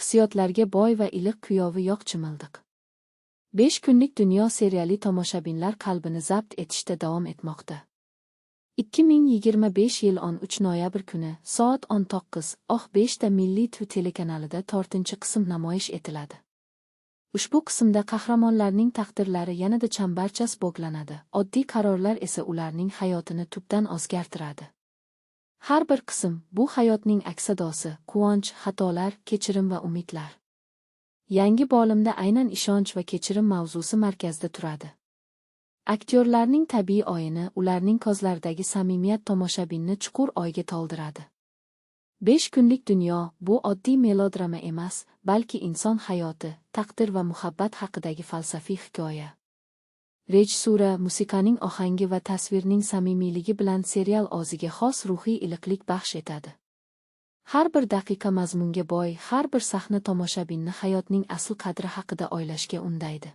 hissiyotlarga boy va iliq kuyovi Yoqchimildiq. 5 kunlik dunyo seriali tomoshabinlar qalbini zabt etishda davom etmoqda. 2025 yil 13 noyabr kuni soat 19:05 da Milliy telekanalida 4-qism namoyish etiladi. Ushbu qismda qahramonlarning taqdirlari yanada chambarchas bog'lanadi, oddiy qarorlar esa ularning hayotini tubdan o'zgartiradi. Har bir qism bu hayotning aks-sadosi, quvonch, xatolar, kechirim va umidlar. Yangi bo'limda aynan ishonch va kechirim mavzusi markazda turadi. Aktyorlarning tabiiy o'yini, ularning ko'zlaridagi samimiyat tomoshabinni chuqur o'yga toldiradi. 5 kunlik dunyo bu oddiy melodrama emas, balki inson hayoti, taqdir va muhabbat haqidagi falsafiy hikoya. Rejissura, musiqaning ohangi va tasvirning samimiyligi bilan serial o'ziga xos ruhiy iliqlik baxsh etadi. Har bir daqiqa mazmunga boy, har bir sahna tomoshabinni hayotning asl qadri haqida o'ylashga undaydi.